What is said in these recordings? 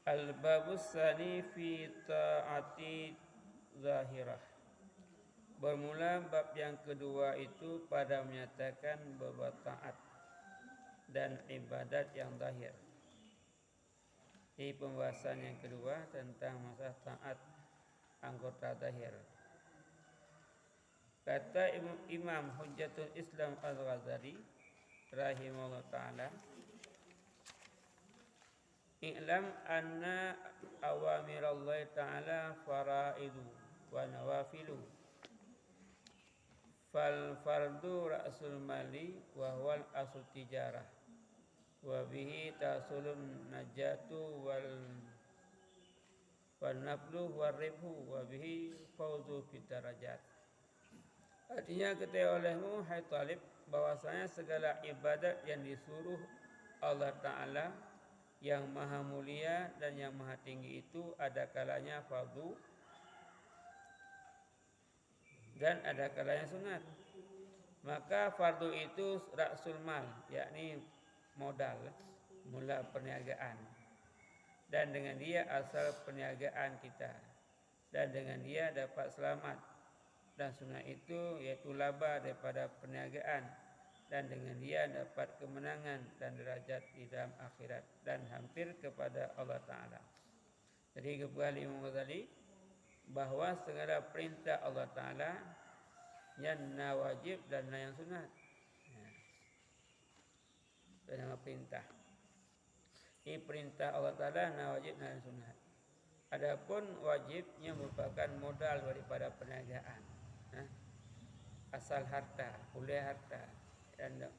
Al-babus tsani fi ta'ati zahirah. Bermula bab yang kedua itu pada menyatakan berbuat taat dan ibadat yang zahir. Ini pembahasan yang kedua tentang masalah taat anggota zahir. Kata Imam Hujjatul Islam Al-Ghazali rahimahullah ta'ala, i'lam anna awamirallahi ta'ala faraidu wa nawafilu, fal fardu ra'sul mali wa huwal asul tijarah, wa bihi tasulun najatu wal naflu wal ribhu, wa bihi fawzu fit darajat. Artinya ketahui olehmu hai talib bahwasanya segala ibadat yang disuruh Allah Ta'ala yang maha mulia dan yang maha tinggi itu ada kalanya fardu dan ada kalanya sunat. Maka fardu itu ra'sul mal, yakni modal, mula perniagaan, dan dengan dia asal perniagaan kita, dan dengan dia dapat selamat. Dan sunat itu yaitu laba daripada perniagaan, dan dengan dia dapat kemenangan dan derajat di dalam akhirat dan hampir kepada Allah Ta'ala. Jadi kembali Imam Ghazali bahawa segala perintah Allah Ta'ala yang wajib dan yang sunat. Itu nama perintah. Ini perintah Allah Ta'ala yang wajib dan yang sunat. Adapun wajibnya merupakan modal daripada perniagaan, asal harta, kuliah harta,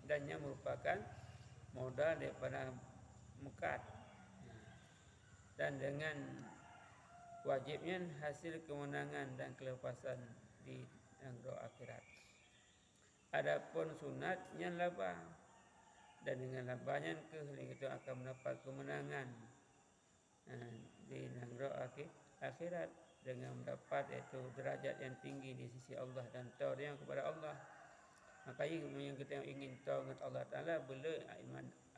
dan yang merupakan modal daripada mukad, dan dengan wajibnya hasil kemenangan dan kelepasan di negara akhirat. Adapun sunatnya laba, dan dengan labanya kita akan mendapat kemenangan di negara akhirat dengan mendapat yaitu derajat yang tinggi di sisi Allah dan tahu dia kepada Allah. Maka yang kita ingin tahu dengan Allah Ta'ala, beli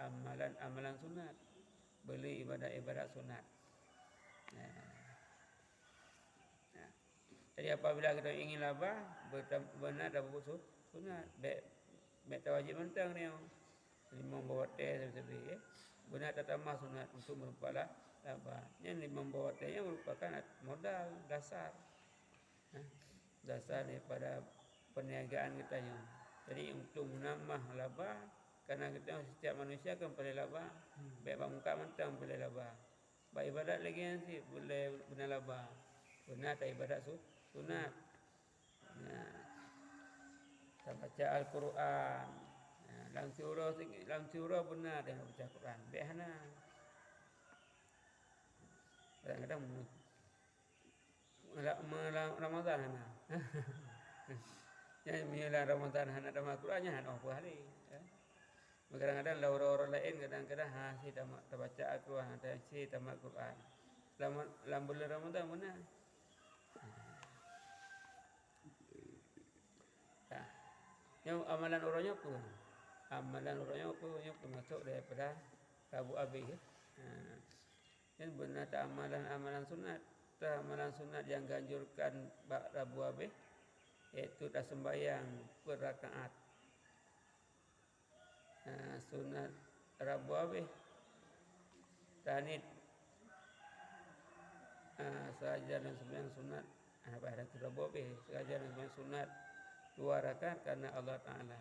amalan sunat, beli ibadat sunat. Jadi apabila kita ingin laba, benar dan berbuat sunat, baik wajib mentang dia lima bawa teh seperti benar tatama sunat untuk merupakan laba. Yang lima bawa teh yang merupakan modal dasar, dasar daripada perniagaan kita yang. Jadi untuk menambah laba, karena kita setiap manusia kan boleh laba, baik muka mentang boleh laba, baik ibadat lagi nanti boleh benar laba, benar tak ibadat sunat. Kita baca Al-Quran, dalam surah benar dengan baca Quran. Behana. Kadang-kadang Ramadan hana. Yang milah Ramadan hana dalam Al-Qurannya hana apa hari. Kadang-kadang orang-orang lain kadang-kadang si tamat baca Al-Quran, si tamat Quran. Dalam bulan Ramadan benar. Yang amalan orangnya apa? Amalan orangnya apa? Yang termasuk daripada Abu Abi. Yang benar tak amalan sunat. Tak amalan sunat yang ganjurkan Abu Abi, iaitu tak sembahyang per rakaat. Sunat Abu Abi tanit sahaja dan sembahyang sunat. Pada Abu Abi sahaja dan sembahyang sunat 2 rakaat karena Allah Ta'ala.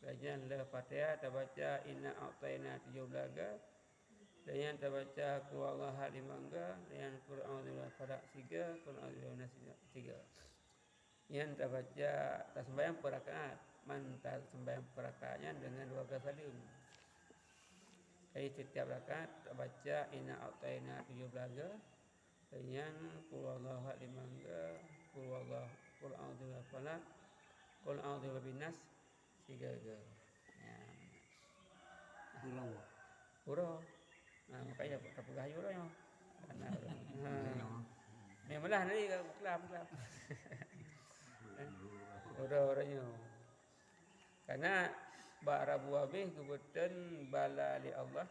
Kajian Al-Fatihah terbaca inna a'tayna 7 laga, dan yang terbaca qul huwallahu 5 laga, dan qul a'udzu birabbil falaq 3, qul a'udzu birabbin nas 3. Yang terbaca tak sembahyang per rakaat, tak sembahyang per rakaatnya dengan 2 kali salim. Jadi setiap rakaat terbaca inna a'tayna 7 laga, dan yang qul huwallahu 5 laga, qul a'udzu birabbil falaq, qul a'udzu birabbin nas 3. Huruf. Makanya tak pegah hurufnya. Memanglah nanti kelam. Hurufnya. Karena Rabu Habis kebetulan bala li Allah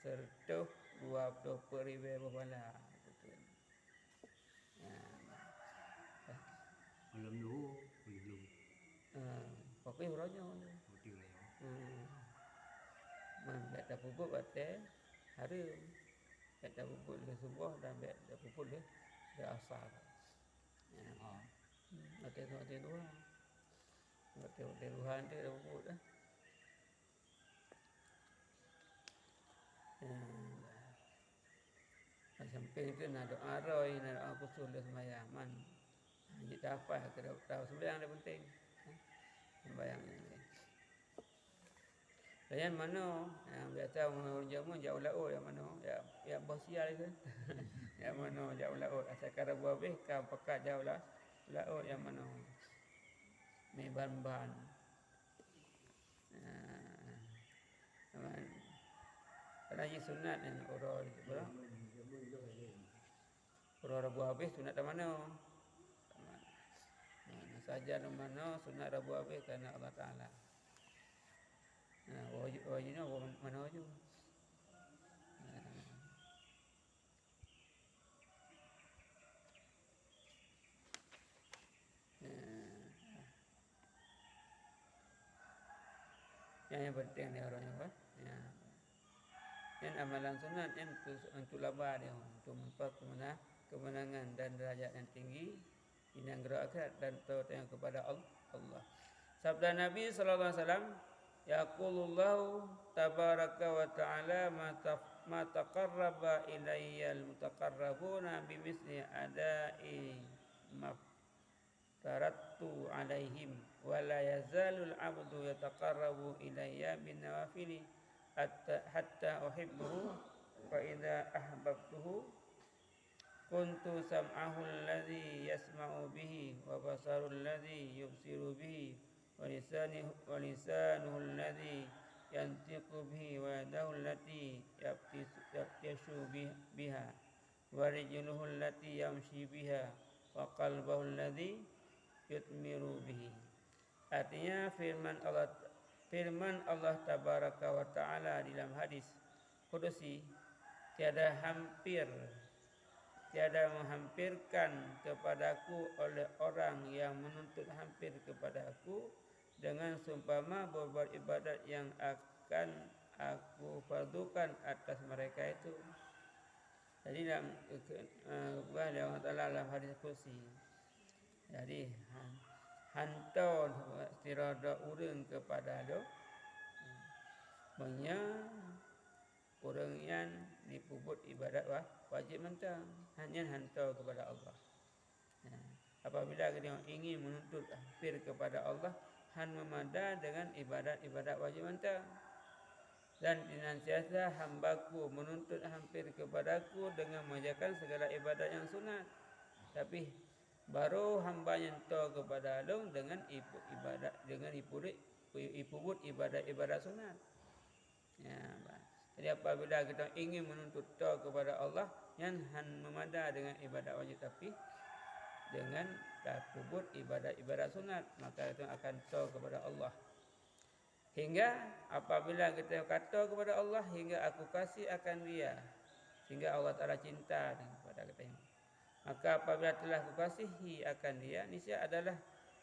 serta buah tu periwe bala. Belum dulu, belum. Kopi beronyo. Putih lah ya. Man bet dah pupuk bate harum. Bet dah pupuk le subuh dan bet dah pupuk le asar. Ate tu lah. Ate Tuhan tu dah pupuk dah. Sampai ke nak doa roy, nak doa khusus le sembahyang man. Haji tak apa, kita tahu sembahyang dah penting. Sembahyang ni. Layan mana yang biasa orang jamu jauh laut yang mana yang bersial itu. Yang mana jauh laut asal kara buah beh kau pekat jauh lah laut yang mana. Ni ban-ban. Kerana ini sunat yang orang berapa? Orang Rabu habis sunat di mana? Mana saja di mana sunat Rabu habis kerana Allah Taala. Wajibnya mana wajib? Yang penting ni orangnya apa? Yang amalan sunat yang untuk laba dia, untuk memperoleh kemenangan dan derajat yang tinggi, yang gerak akhirat dan tawakal kepada Allah. Sabda Nabi sallallahu alaihi wasallam, yaqulullahu tabaraka wa ta'ala ma taqarraba ilayya al-mutaqarrabuna bimithli ada'i tarattu alaihim wa la yazalul abdu yataqarrabu ilayya bin nawafili hatta uhibbuhu fa idza ahbabtuhu kuntu sam'ahu alladhi yasma'u bihi wa basaru alladhi yubsiru bihi wa lisanuhu alladhi yantiqu bihi wa yadahu allati yabtishu biha wa rijluhu allati yamshi biha wa qalbuhu alladhi yutmiru bihi. Artinya firman Allah tabaraka wa ta'ala dalam hadis Qudusi, tiada menghampirkan kepadaku oleh orang yang menuntut hampir kepadaku dengan seumpama berbuat ibadat yang akan aku fardukan atas mereka itu. Jadi dalam Allah Taala dalam hadis Qudusi, jadi hantar tirada urang kepada do banyak orang yang dipubut ibadat wajib mentang hanya hantar kepada Allah. Apabila kita ingin menuntut hampir kepada Allah, han memada dengan ibadat wajib mentang. Dan senantiasa hambaku menuntut hampir kepadaku dengan mengerjakan segala ibadat yang sunat. Tapi baru hamba yang tahu kepada Allah dengan ibadat dengan ipubut ibadat sunat. Jadi apabila kita ingin menuntut tahu kepada Allah yang memada dengan ibadat wajib tapi dengan pubut ibadat sunat, maka itu akan tahu kepada Allah. Hingga apabila kita kata kepada Allah, hingga aku kasih akan dia, sehingga Allah Ta'ala cinta kepada kita. Maka apabila telah aku kasihi akan dia, niscaya adalah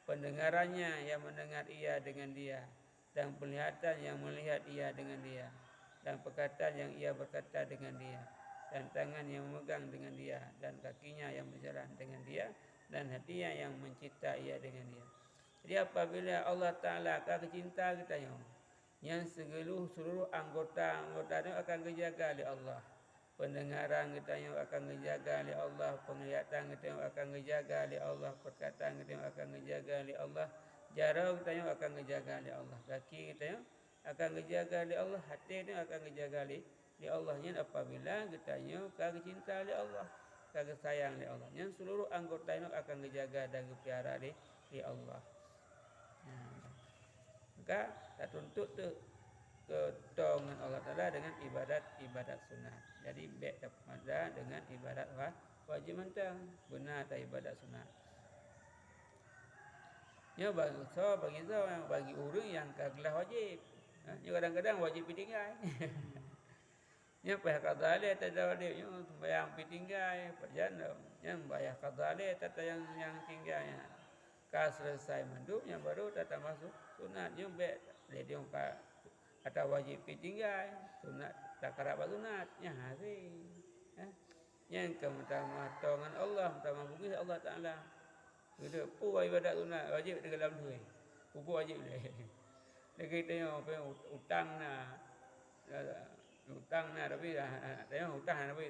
pendengarannya yang mendengar ia dengan dia, dan penglihatan yang melihat ia dengan dia, dan perkataan yang ia berkata dengan dia, dan tangan yang memegang dengan dia, dan kakinya yang berjalan dengan dia, dan hatinya yang mencipta ia dengan dia. Jadi apabila Allah Ta'ala akan cinta kita yang seluruh anggota itu akan dijaga oleh Allah. Pendengaran kita yang akan dijaga oleh Allah, penglihatan kita yang akan dijaga oleh Allah, perkataan kita yang akan dijaga oleh Allah, jari kita yang akan dijaga oleh Allah, kaki kita yang akan dijaga oleh Allah, hati kita yang akan dijaga oleh Allah. Yang apabila kita yang akan cinta oleh Allah, akan sayang oleh Allah, yang seluruh anggota itu akan dijaga dan dipelihara oleh Allah. Maka tak tuntut tu ketongan Allah Ta'ala dengan ibadat sunat. Jadi baik dapat dengan ibadat wajib mentang, benar tak ibadat sunat. Ya bagi orang yang kagelah wajib. Ya kadang-kadang wajib ditinggal. Nya payah kadale tada dia sembahyang pi tinggal perjana nya bayar kadale tata yang tinggalnya. Ka selesai manduknya baru tata masuk sunatnya be dia ka atau wajib pi tinggal sunat tak kerabat sunatnya hari. Yang pertama tangan Allah, pertama bukit Allah Taala. Kita pu ibadat sunat wajib dalam duit. Pu wajib le. Lagi tengok apa utang tapi tengok utang tapi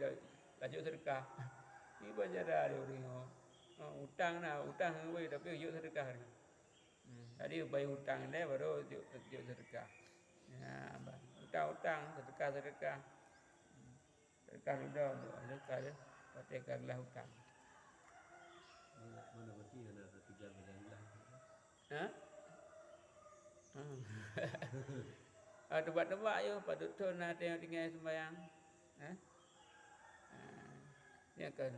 laju sedekah. Ni baca dah dia tengok. Utang tapi yuk sedekah. Tadi bayar hutang dia baru yuk sedekah. Ya, utang sedekah. Sedekah sudah sedekah dia. Patihkanlah hutang. Mana berarti ada 3 bulan. Tebak-tebak je patut tu nak tengok tinggal sembahyang. Ya kan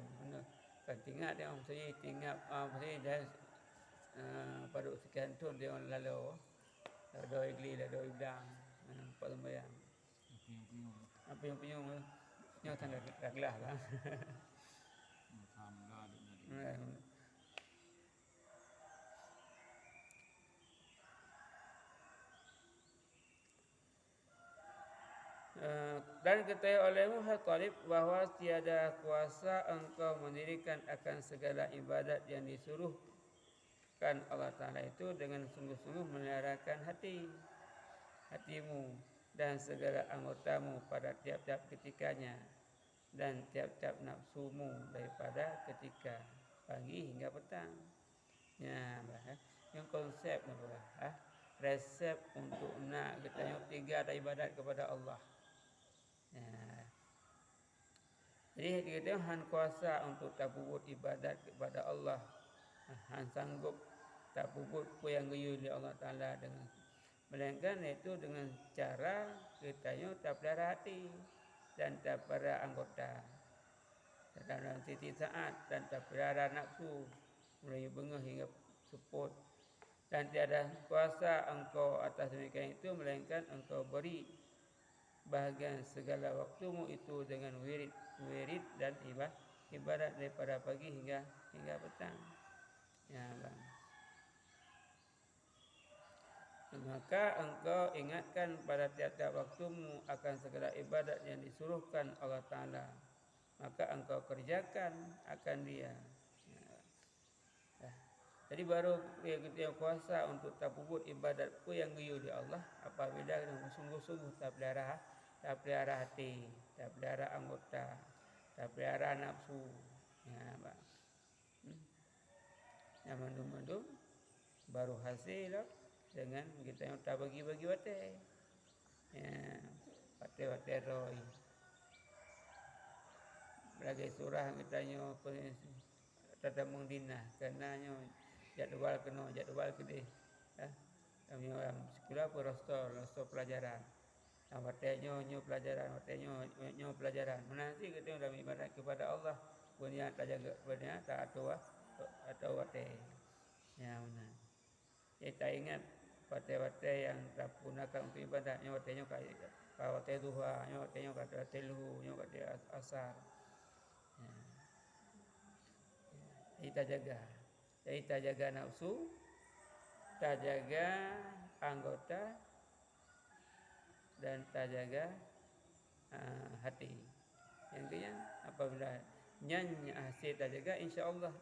tinggal dia mesti tinggal mesti dah patut sekian tu dia lalu. Doi geli dah doi bidang. Pak sembahyang. Apa yang penyung nyo tanda gelah lah. Dan ketahui olehmu Khatib bahawa tiada kuasa engkau mendirikan akan segala ibadat yang disuruhkan Allah Ta'ala itu dengan sungguh-sungguh meliharakan hatimu dan segala anggotamu pada tiap-tiap ketikanya dan tiap-tiap nafsumu daripada ketika pagi hingga petang. Ya, yang konsep ni pula. Resep untuk nak kita tiga ada ibadat kepada Allah. Ya. Jadi kita han kuasa untuk tak puput ibadat kepada Allah. Han sanggup tak puput apa yang geyu oleh Allah Taala dengan melainkan itu dengan cara kita tak pelihara hati dan tak pelihara anggota. Dalam setiap saat dan tak pelihara nafsu mulai bengah hingga seput dan tiada kuasa engkau atas demikian itu melainkan engkau beri bahagian segala waktumu itu dengan wirid dan ibadat daripada pagi hingga petang. Ya, bang. Maka engkau ingatkan pada tiap-tiap waktumu akan segala ibadat yang disuruhkan Allah Ta'ala. Maka engkau kerjakan akan dia. Jadi baru kita kuasa untuk tak puput ibadat pun yang geyu di Allah apabila dengan sungguh-sungguh tak pelihara hati, tak pelihara anggota, tak pelihara nafsu. Ya, bang. Yang mandum-mandum baru hasil lah dengan kita yang tak bagi-bagi watai. Ya, watai roy. Belagi surah kita nyo tatamung dinah kenanya jadual kedih. Kami orang sekolah pun rosto pelajaran. Watai nyo pelajaran. Menanti kita dalam ibadat kepada Allah punya tak jaga punya tak atau watai. Ya benar. Kita ingat watai yang tak gunakan untuk ibadatnya watainya kayak watai duha, watainya kata teluh, kata asar. Kita jaga nafsu, kita jaga anggota dan kita jaga hati. Yang dia apabila nyanyi hasil kita jaga, insya-Allah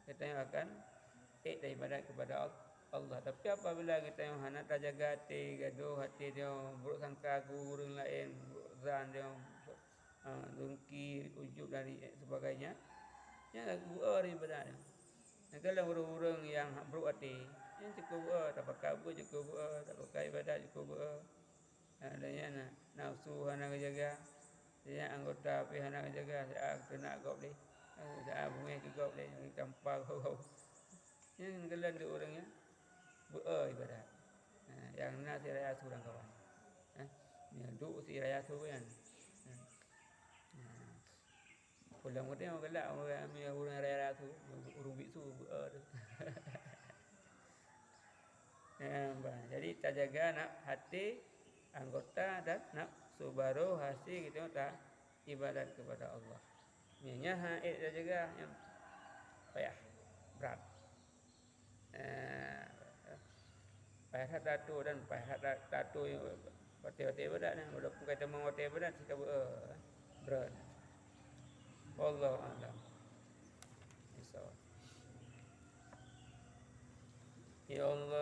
kita akan ibadat kepada Allah. Tapi apabila kita yang hana tak jaga hati, gaduh hati dia, buruk sangka guru lain, zan dia, dengki, ujub dan sebagainya. Yang buat ibadat. Kalau orang-orang yang buruk hati, yang cukup buat, tak pakai apa cukup buat, tak pakai ibadat cukup buat. Adanya nafsu hana jaga, dia anggota pi hana jaga, saya kena gop ni. Saya bunyi ke gop ni, campur kau. Yang gelan dia orangnya buat ibadat. Yang nak si raya surang kawan. Yang duk si raya surang. Pulang kita yang gelak orang raya tu, urung biksu buat. Jadi tak jaga nak hati anggota dan nafsu baru hasil gitu tak ibadat kepada Allah. Misalnya haid dan juga yang payah berat. Payah tatu dan payah tatu yang hotel berat dan walaupun kata mau hotel berat kita berat. Wallahu a'lam. Ya Allah